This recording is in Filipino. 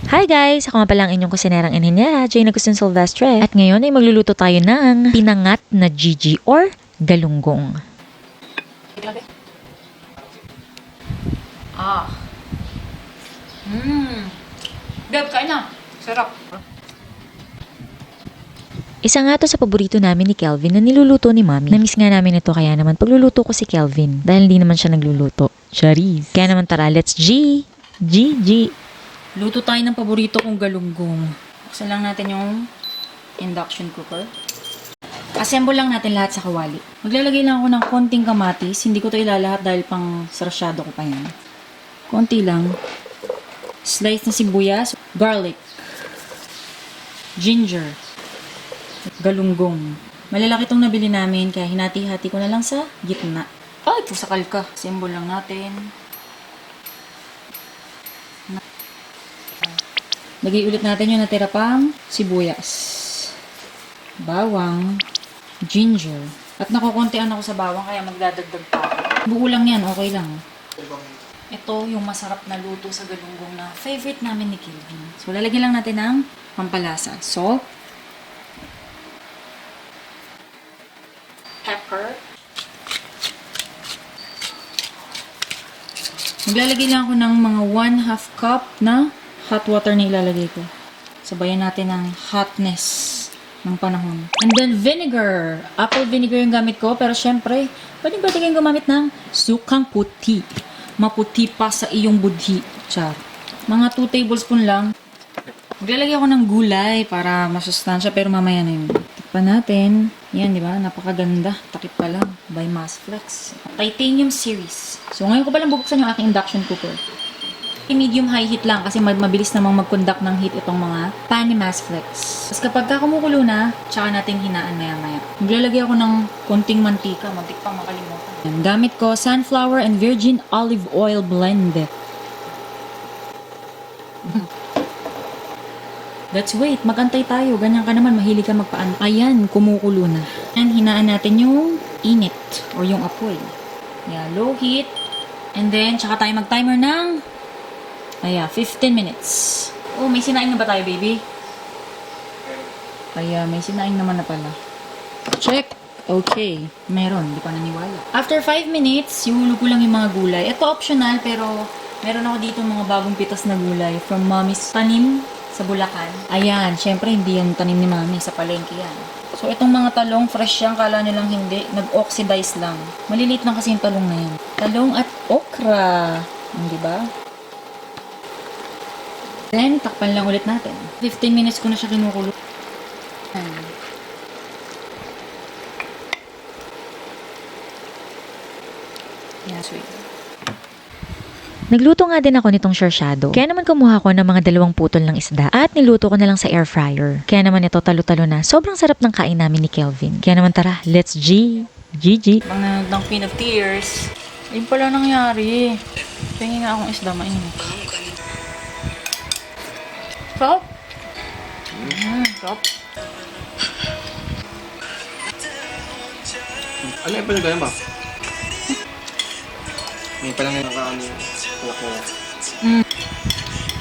Hi guys! Ako nga pala ang inyong kusinerang inhinyera, Jane Agustin Silvestre. At ngayon ay magluluto tayo ng pinangat na Gigi or galunggong. Beb, kain na. Sarap. Isa nga to sa paborito namin ni Kelvin na niluluto ni Mami. Namiss nga namin ito kaya naman pagluluto ko si Kelvin dahil hindi naman siya nagluluto. Charis! Kaya naman tara, let's G! G! Luto tayo ng paborito kong galunggong. Buksan lang natin yung induction cooker. Assemble lang natin lahat sa kawali. Maglalagay lang ako ng konting kamatis. Hindi ko to ilalahat dahil pang sarasyado ko pa yan. Konti lang. Slice na sibuyas. Garlic. Ginger. Galunggong. Malalaki itong nabili namin kaya hinati-hati ko na lang sa gitna. Ay, pusakal ka. Assemble lang natin. Lagay ulit natin yung natira pang sibuyas. Bawang. Ginger. At nakukuntian ako sa bawang kaya magdadagdag pa ako. Buo lang yan, okay lang. Ito yung masarap na luto sa galunggong na favorite namin ni Kelvin. So, lalagyan lang natin ng pampalasa. Salt. Pepper. Maglalagay lang ako ng mga 1/2 cup na hot water na ilalagay ko. Sabayan natin ang hotness ng panahon. And then vinegar. Apple vinegar yung gamit ko. Pero syempre, pwede kayong gumamit ng sukang puti. Maputi pa sa iyong budhi. Char. Mga 2 tablespoon lang. Maglalagay ako ng gulay para masustansya pero mamaya na yun. Tikpan natin. Yan, di ba? Napakaganda. Takip pa lang. By Massflex. Titanium series. So, ngayon ko palang bubuksan yung aking induction cooker. Medium high heat lang kasi mabilis namang mag-conduct ng heat itong mga pan ni Massflex. Tapos kapag kumukulo na, tsaka natin hinaan maya-maya. Maglalagay ako ng konting mantika. Mantik pang makalimutan. Yan. Gamit ko sunflower and virgin olive oil blend. Let's wait. Magantay tayo. Ganyan ka naman. Mahilig ka magpaan. Ayan, kumukulo na. And hinaan natin yung init or yung apoy. Yeah, low heat. And then, tsaka tayo mag-timer ng 15 minutes. Oh, may sinaing na ba tayo, baby? May sinaing naman na pala. Check. Okay. Meron. Di pa naniwala. After 5 minutes, ihulog ko lang yung mga gulay. Ito optional, pero meron ako dito mga bagong pitas na gulay from Mommy's tanim sa Bulacan. Ayan. Syempre, hindi yan tanim ni Mommy. Sa palengke yan. So, itong mga talong, fresh yan. Kala nilang hindi. Nag-oxidize lang. Maliliit lang kasi yung talong na yan. Talong at okra. Di ba? Then, takpan lang ulit natin. 15 minutes ko na siya kinukulo. Yeah, sweet. Nagluto nga din ako nitong sharshado. Kaya naman kumuha ko ng mga 2 putol ng isda at niluto ko na lang sa air fryer. Kaya naman ito talo-talo na. Sobrang sarap ng kain namin ni Kelvin. Kaya naman tara, let's GG. Mga ng Queen of Tears. Ayun pala nangyari. Tingin nga akong isda mainit. Sarap? Sarap. Ano yung pinagayan ba? May palang nakaano yung kulak-kulak.